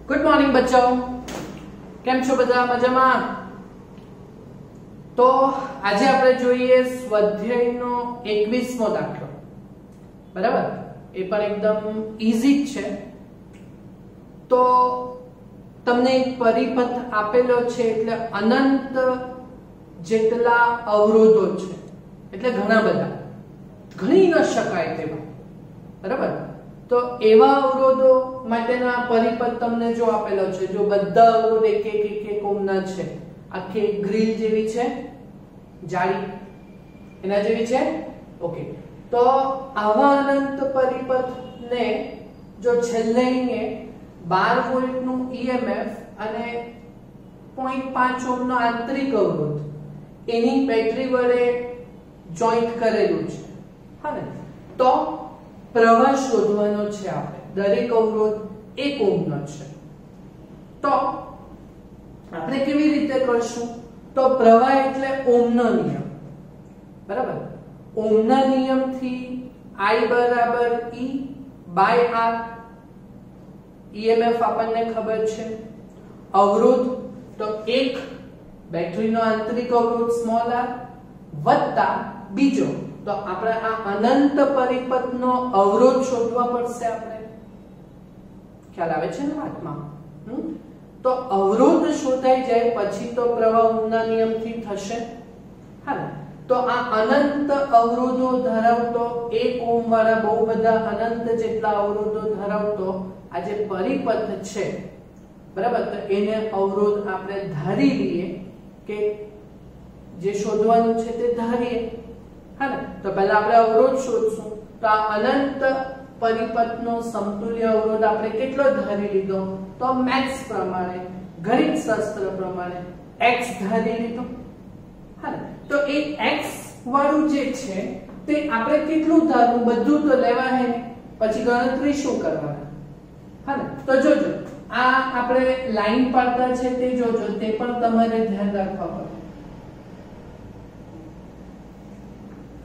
Good morning बच्चों, केम छो बधा मजामां? तो आज આપણે જોઈએ સ્વાધ્યાયનો 21મો દાખલો. બરાબર, એ પણ એકદમ ઈઝી છે. તો તમને એક પરિપથ આપેલો છે એટલે અનંત જેટલા અવરોધો છે, એટલે ઘણા બધા, ગણી ન શકાય તેવા. બરાબર, તો એવા અવરોધો માટેના પરિપથ તમને જો આપેલો છે, જો બધા અવરોધ એક એક એક એક ઓમના છે, આખી ગ્રીલ જેવી છે, જાળી એના જેવી છે. ઓકે, તો આવા અનંત પરિપથને જો છેલ્લે 12 વોલ્ટનું ઈએમએફ અને 0.5 ઓહ્મનો આંતરિક અવરોધ એની બેટરી વડે જોઈન્ટ કરેલું છે, હા ને, તો પ્રવાહ શોધવાનો છે આપણે. દરેક અવરોધ 1 ઓહ્મનો છે, તો આપણે કેવી રીતે કરશું? તો પ્રવાહ એટલે ઓહ્મનો નિયમ. બરાબર, ઓહ્મના નિયમથી I બરાબર E બાય R. ઈએમએફ આપણને ખબર છે. અવરોધ તો એક બેટરીનો આંતરિક અવરોધ સ્મોલ r વત્તા બીજો, તો આપણે આ અનંત પરિપથનો અવરોધ શોધવા પડશે. આપણે ખ્યાલ આવે છે ને વાતમાં? તો અવરોધ શોધાઈ જાય પછી તો પ્રવાહ ઓહ્મના નિયમથી થશે, હા ને. તો આ અનંત અવરોધો ધરાવતો 1 ઓહ્મ વાળા બહુ બધા અનંત જેટલા અવરોધો ધરાવતો આ જે પરિપથ છે, બરાબર, તો એને અવરોધ આપણે ધારી લઈએ કે જે શોધવાનું છે તે ધારીએ, હા ને. તો પહેલા આપણે અવરોધ શોધશું. તો આ અનંત પરિપથનો સમતુલ્ય અવરોધ આપણે કેટલો ધારી લીધો? તો મેથ્સ પ્રમાણે, ગણિત શાસ્ત્ર પ્રમાણે x ધારી લીધો, હા ને. તો એ x વાળું જે છે તે આપણે કેટલું ધારવું? બધું તો લેવા હે ને, પછી ગણતરી શું કરવાના, હા ને. તો જોજો, આ આપણે લાઈન પાડતા છે તે જોજો, તે પણ તમારે ધ્યાન રાખવા પડે.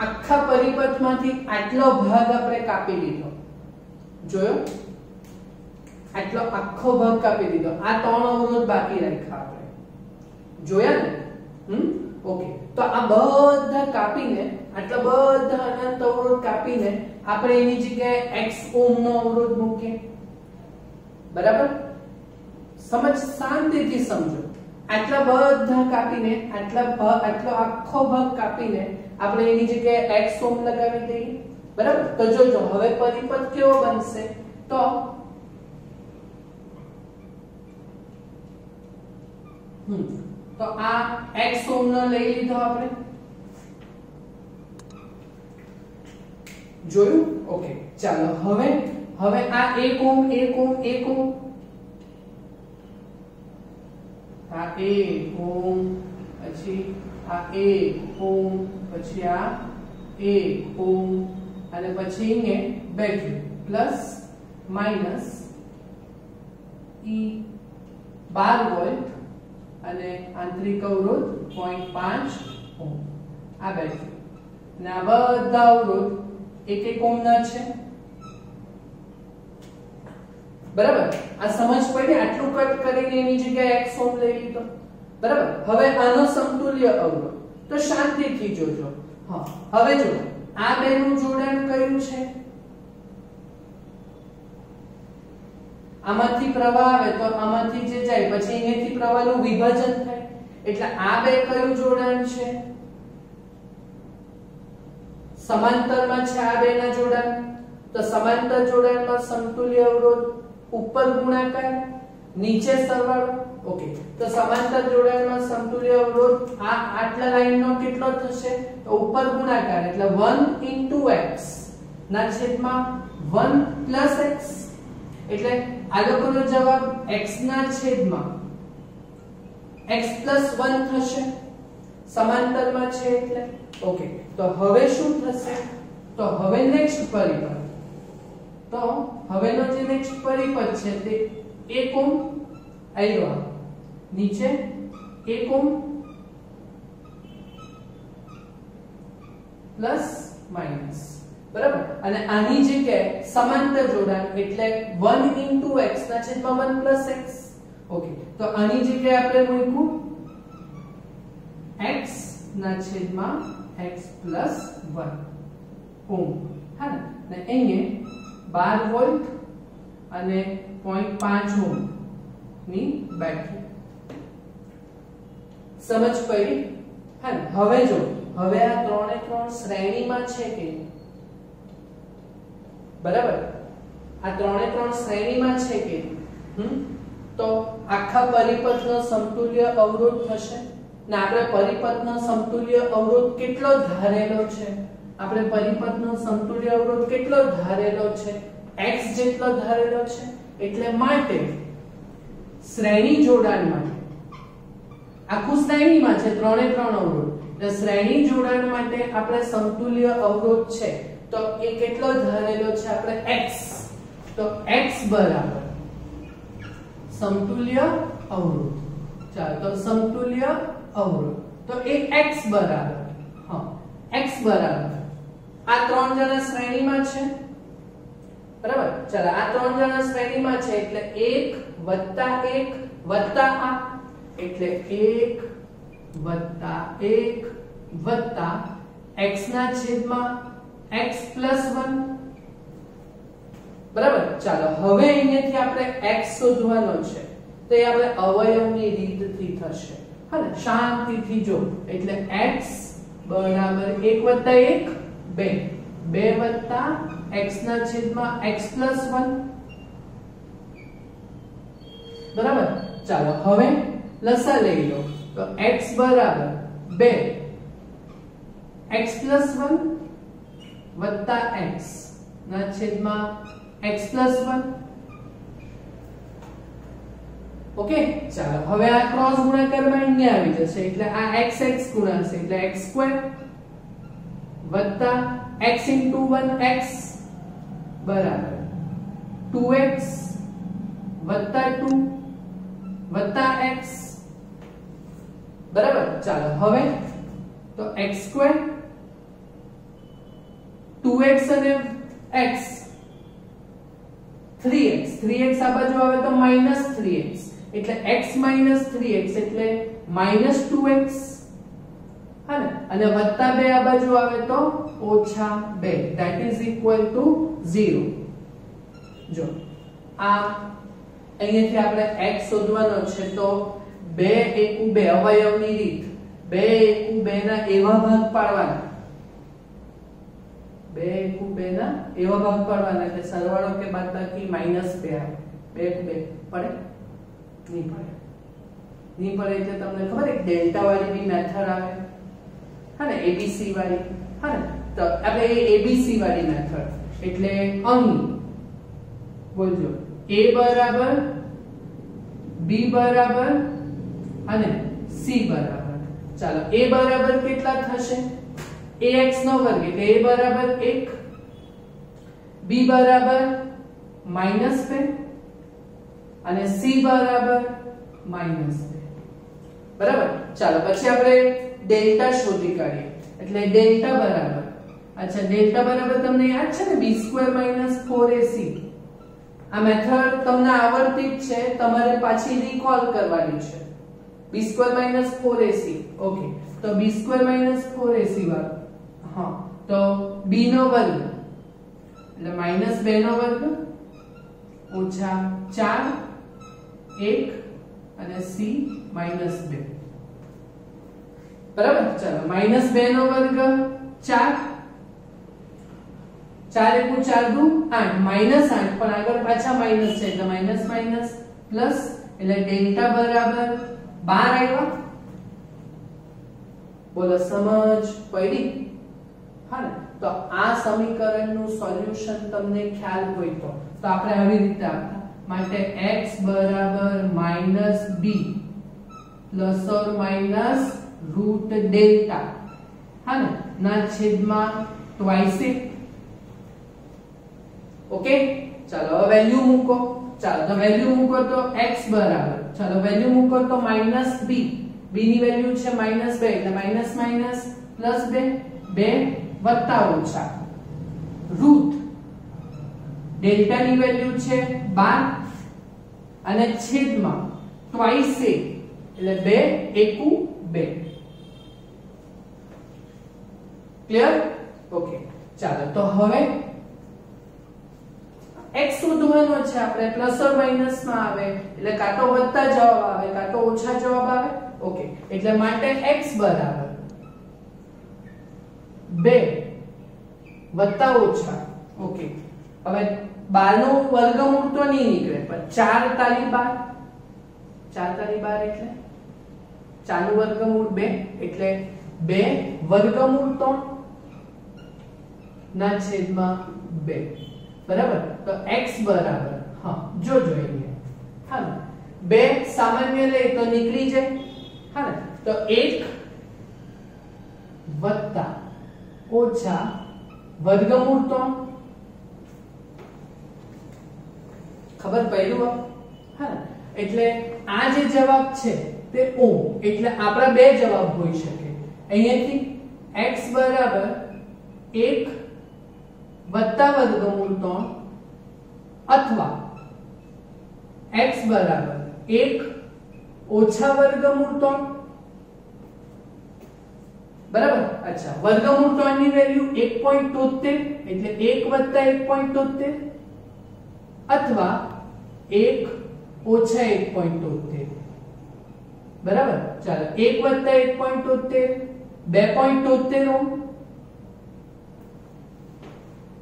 આખા પરિપથમાંથી આટલો ભાગ આપણે કાપી લીધો, જોયો? આટલો આખો ભાગ કાપી લીધો. આ 3 અવરોધ બાકી રાખ્યા આપણે, જોયા ને? ઓકે, તો આ બધા કાપીને, આટલા બધા અનંત અવરોધ કાપીને આપણે એની જગ્યાએ x ઓહ્મનો અવરોધ મૂકીએ. બરાબર, સમજ, શાંતિથી સમજો. આટલા બધા કાપીને, આટલો આખો ભાગ કાપીને આપણે એની જગ્યાએ x ઓહ્મ લગાવી દઈએ. બરાબર, તો જોજો હવે પરિપથ કેવો બનશે? તો તો આ x ઓહ્મનો લઈ લીધો આપણે, જોયું? ઓકે, ચાલો હવે આ 1 ઓહ્મ 1 ઓહ્મ 1 ઓહ્મ, આ 1 ઓહ્મ, પછી આ 1 ઓહ્મ, પછી આ 1 ઓહ્મ, અને પછી અહીંયા battery plus minus E 12 volt અને આંતરિક અવરોધ 0.5 ઓહ્મ. આ બેટરી અને આ બધા અવરોધ 1 ઓહ્મના છે. બરાબર, આ સમજ પડી? આટલું કટ કરીને એની જગ્યાએ x ઓહ્મ લઈ લીધો. બરાબર, હવે આનો સમતુલ્ય અવરોધ તો શાંતિથી જોજો. હા, હવે જો આ બેનું જોડાણ કયું છે? આમાંથી પ્રવાહ આવે તો આમાંથી જે જાય પછી અહીંયાથી પ્રવાહનું વિભાજન થાય, એટલે આ બે કયું જોડાણ છે? સમાંતરમાં છે આ બેના જોડાણ. તો સમાંતર જોડાણમાં સમતુલ્ય અવરોધ ઉપર ગુણાકાર નીચે સરવાળો. ઓકે, તો સમાંતર જોડાણમાં સમતુલ્ય અવરોધ આ આટલા લાઈનનો કેટલો થશે? તો ઉપર ગુણાકાર એટલે 1 x ના છેદમાં 1 x, એટલે આ લોકોનો જવાબ x ના છેદમાં x + 1 થશે, સમાંતરમાં છે એટલે. ઓકે, તો હવે શું થશે? તો હવે નેક્સ્ટ પરિપથ, તો હવેનો જે નેક્સ્ટ પરિપથ છે તે 1 ઓહ્મ આવ્યો, નીચે 1 ઓહ્મ પ્લસ માઈનસ બરાબર, અને આની જગ્યાએ સમાંતર જોડાણ એટલે 1 * x ના છેદમાં 1 + x. ઓકે, તો આની જગ્યાએ આપણે મૂક્યું x ના છેદમાં x + 1 ઓમ. હા ને, અહીંયા 12 વોલ્ટ અને 0.5 ઓમ ની બેટરી. સમજ પડી? હા, હવે જો હવે આ ત્રણે ત્રણ શ્રેણીમાં છે કે બરાબર, આ ત્રણે ત્રણ શ્રેણીમાં છે કે તો આખા પરિપથનો સમતુલ્ય અવરોધ થશે ને આપણે પરિપથનો સમતુલ્ય અવરોધ કેટલો ધારેલો છે? આપણે પરિપથનો સમતુલ્ય અવરોધ કેટલો ધારેલો છે? x જેટલો ધારેલો છે. એટલે માટે શ્રેણી જોડાણ માટે આખું શ્રેણીમાં છે ત્રણે ત્રણ અવરોધ, એટલે શ્રેણી જોડાણ માટે આપણે સમતુલ્ય અવરોધ છે તો એ કેટલો ધારેલો છે આપણે x. તો x બરાબર સમતુલ્ય અવરોધ. ચાલો, તો સમતુલ્ય અવરોધ તો એ x બરાબર x બરાબર આ ત્રણ જણા શ્રેણીમાં છે બરાબર. ચાલો, આ ત્રણ જણા શ્રેણીમાં છે એટલે 1 + 1 + આ એટલે 1 + 1 + x ના છેદમાં x + 1 બરાબર. ચાલો, હવે અહીંયાથી આપણે x શોધવાનો છે તો એ આપણે અવયવની રીતથી થશે. હા, શાંતિથી જો. એટલે x બરાબર 1 + 1 2 2 + x ના છેદમાં x + 1 બરાબર. ચાલો, હવે લસા લઈ લો તો x બરાબર 2 x + 1 + x ના છેદમાં x + 1. ઓકે, ચાલો હવે આ ક્રોસ ગુણાકારમાં અહીંયા આવી જશે એટલે આ x ગુણાશે એટલે x² + x * 1x બરાબર 2x + 2 + x બરાબર. ચાલો, હવે તો x² 2x અને x 3x 3x આ બાજુ આવે તો -3x એટલે x - 3x એટલે -2x. હા ને, અને +2 આ બાજુ આવે તો -2 that is equal to 0. જો આ અહીંયાથી આપણે x શોધવાનો છે તો 2 * 2 અવયવની રીત 2 * 2 ના એવા ભાગ પાડવાના 2 * 2 ના એવા ભાગ પાડવાના એટલે સરવાળો કે બાદબાકી -2 આવે. 2 * 2 પડે નહીં પડે એટલે તમને ખબર એક ડેલ્ટા વાળી બી મેથડ આવે. હા ને, ABC વાળી. હા ને, તો આપણે એ ABC વાળી મેથડ એટલે અહીં બોલજો a બરાબર b બરાબર અને c બરાબર. ચાલો, a બરાબર કેટલા થશે? ax નો વર્ગ એટલે a બરાબર 1 b બરાબર -2 અને c બરાબર -2 બરાબર. ચાલો, પછી આપણે ડેલ્ટા શોધી કાઢીએ એટલે ડેલ્ટા બરાબર ડેલ્ટા બરાબર તમને યાદ છે ને b² - 4ac. આ મેથડ તમને આવડતી જ છે, તમારે પાછી રીકોલ કરવાની છે. b² - 4ac. ઓકે, તો b² - 4ac વાળો તો b નો વર્ગ એટલે -2 નો વર્ગ - 4 1 અને c -2 બરાબર. ચાલો, -2 નો વર્ગ 4 4 * 1 = 4 * 2 8 -8 પણ આગળ પાછા માઈનસ છે એટલે માઈનસ પ્લસ એટલે ડેલ્ટા બરાબર 12 આવ્યા. બોલો, સમજ પડી? હા ને, તો આ સમીકરણનું સોલ્યુશન તમને ખ્યાલ હોય તો આપણે આવી રીતે આપતા માટે x બરાબર -b ± √delta હા ને ના છેદમાં twice. ઓકે, ચાલો હવે વેલ્યુ મૂકો. ચાલો, તો વેલ્યુ મૂકો તો x બરાબર ચાલો વેલ્યુ મૂકો તો -b b ની વેલ્યુ છે -2 એટલે માઈનસ +2 2 + -2 = રૂટ ડેલ્ટા ની વેલ્યુ છે 12 અને છેદમાં ટ્વાઇસ a એટલે 2 એકુ 2. ક્લિયર? ઓકે, ચાલો તો હવે x શોધવાનો છે આપણે. પ્લસ ઓર માઈનસ માં આવે એટલે કાં તો વધતા જવાબ આવે કાં તો ઓછા જવાબ આવે. ઓકે, એટલે માટે x બરાબર 2 વત્તા ઓછા. ઓકે, હવે 12 નો વર્ગમૂળ તો નહીં નીકળે પણ 4 તાલી 12, 4 તાલી 12 એટલે 4 નું વર્ગમૂળ 2 એટલે 2 વર્ગમૂળ 3 ના છેદમાં 2. બરાબર? તો x બરાબર હા જો જોઈએ હા ને 2 સામાન્ય લે તો નીકળી જાય હા ને. તો 1 વત્તા ઓછા વર્ગમૂળ 3. ખબર પડ્યું હા ને. એટલે આ જે જવાબ છે તે ઓમ એટલે આપણા બે જવાબ હોઈ શકે. અહીંયાથી x બરાબર 1 વત્તા વર્ગમૂળ 3 અથવા x બરાબર 1 ઓછા વર્ગમૂળ 3. બરાબર? અચ્છા, વર્ગમૂળ 3 ની વેલ્યુ 1.73 એટલે 1 વત્તા 1.73 અથવા 1 ઓછા 1.73. બરાબર? ચાલો 1 વત્તા 1.73 2.73 ઓમ.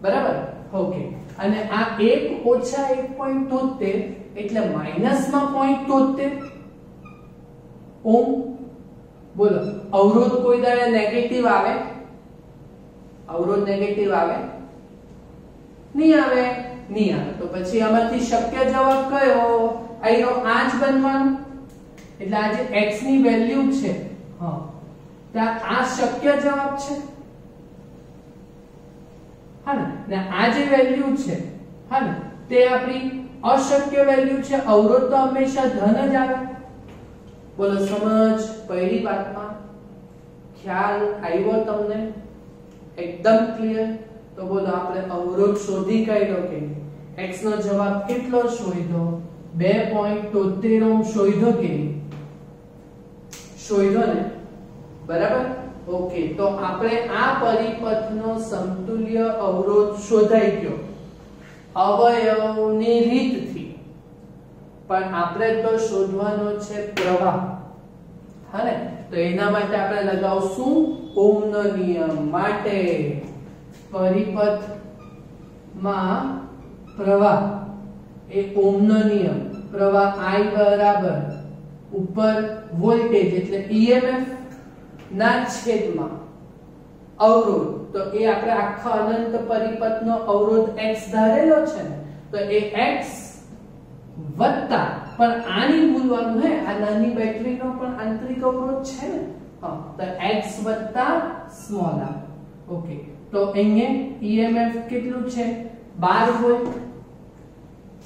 બરાબર? ઓકે, અને આ 1 ઓછા 1.73 એટલે માઈનસ માં 0.73 ઓમ. બોલો, અવરોધ કોઈ દાડે નેગેટિવ આવે? અવરોધ નેગેટિવ આવે? નહીં આવે. નહીં આવે તો પછી આમાંથી શક્ય જવાબ કયો? આનો આ જ બનવાનો. એટલે આ જે x ની વેલ્યુ છે હા ત્યાં આ શક્ય જવાબ છે હા ને આ જે વેલ્યુ છે હા ને તે આપણી અશક્ય વેલ્યુ છે. અવરોધ તો હંમેશા ધન જ આવે. બોલો, સમજ પડી વાતમાં? ખ્યાલ આવ્યો તમને? એકદમ ક્લિયર? તો બોલો આપણે અવરોધ શોધી કાઢ્યો કે x નો જવાબ કેટલો શોધ્યો? 2.73 ઓમ શોધ્યો કે શોધ્યો ને? બરાબર? ઓકે, તો આપણે આ પરિપથનો સમતુલ્ય અવરોધ શોધાઈ ગયો અવયવની રીતથી. પણ આપણે તો શોધવાનો છે પ્રવાહ હા ને. તો એના માટે આપણે લગાવશું ઓહમનો નિયમ. માટે પરિપથમાં પ્રવાહ એ ઓહમનો નિયમ. પ્રવાહ I બરાબર ઉપર વોલ્ટેજ એટલે EMF ના છેદમાં અવરોધ. તો એ આપણે આખા અનંત પરિપથનો અવરોધ x ધારેલો છે ને તો એ x વત્તા પણ આની ભૂલવાનું હે આ નાની બેટરીનો પણ આંતરિક અવરોધ છે ને હા તો x વત્તા સ્મોલ r. ઓકે, તો અહીંયા EMF કેટલું છે? 12 વોલ્ટ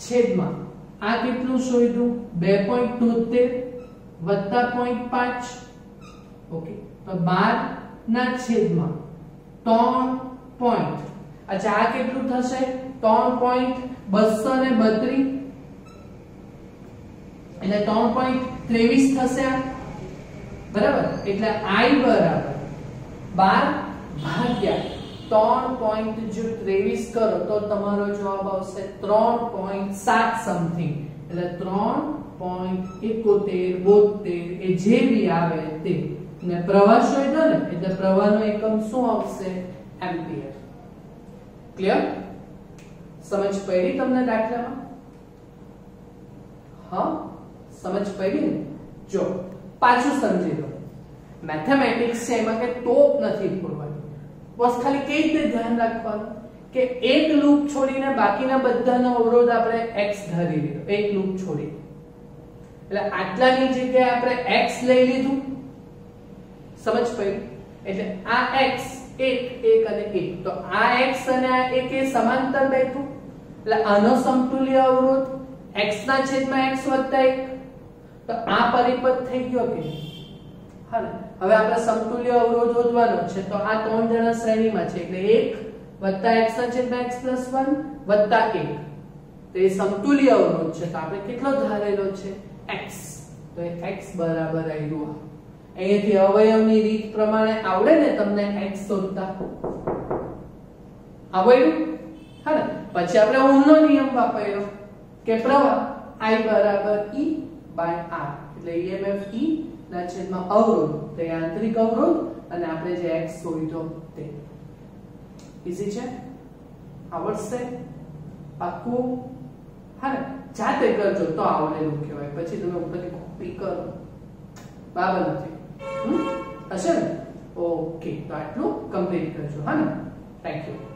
છેદમાં આ કેટલું શોધ્યું? 2.73 વત્તા 0.5. ઓકે, તો 12 ના છેદમાં 3 પોઈન્ટ. અચ્છા, આ કેટલું થશે? 3.232 એટલે 3.23 થશે આ. બરાબર? એટલે I બરાબર 12 ભાગ્યા 3.23 કરો તો તમારો જવાબ આવશે 3.7 સમથિંગ. એટલે 3.71 એ જે બી આવે તે. ને પ્રવાહ શોધ્યો ને એટલે પ્રવાહનો એકમ શું આવશે? એમ્પિયર. ક્લિયર? સમજ પડી તમને દાખલામાં? હા, સમજ પડી ને? જો પાછું સમજી લો. મેથેમેટિક્સ છે એમાં કે તોપ નથી પૂરવાની. બસ ખાલી કઈ રીતે ધ્યાન રાખવાનું કે એક લૂપ છોડીને બાકીના બધાનો અવરોધ આપણે x ધારી લીધો. એક લૂપ છોડી એટલે આટલાની જગ્યાએ આપણે x લઈ લીધું. સમજ પડી? એટલે આ x 1 અને 1 તો આ x અને આ 1 એ સમાંતર બેઠું એટલે આનો સમતુલ્ય અવરોધ x ના છેદમાં x વત્તા 1. તો આ પરિપથ થઈ ગયો કે હા ને. હવે આપણે સમતુલ્ય અવરોધ શોધવાનો છે તો આ ત્રણ જણા શ્રેણીમાં છે એટલે 1 વત્તા x ના છેદમાં x + 1 વત્તા 1. તો એ સમતુલ્ય અવરોધ છે, તો આપણે કેટલો ધારેલો છે x, તો એ x બરાબર આવ્યું. અહીંયાથી અવયવની રીત પ્રમાણે આવડે ને તમને x શોધતા આવડ્યું? હા ને? પછી આપણે ઓહમનો નિયમ વાપર્યો કે પ્રવાહ I બરાબર E બાય R, એટલે EMF E ના છેદમાં અવરોધ, તો એ આંતરિક અવરોધ અને આપણે જે x શોધ્યો તે. ઈઝી છે, આવડશે પાક્કું? હા ને? જાતે કરજો તો આવડેલું કહેવાય, પછી તમે ઉપરથી કોપી કરો બરાબર નથી. હશે ને? ઓકે, તો આટલું કમ્પ્લીટ કરજો. હા ને? Thank you.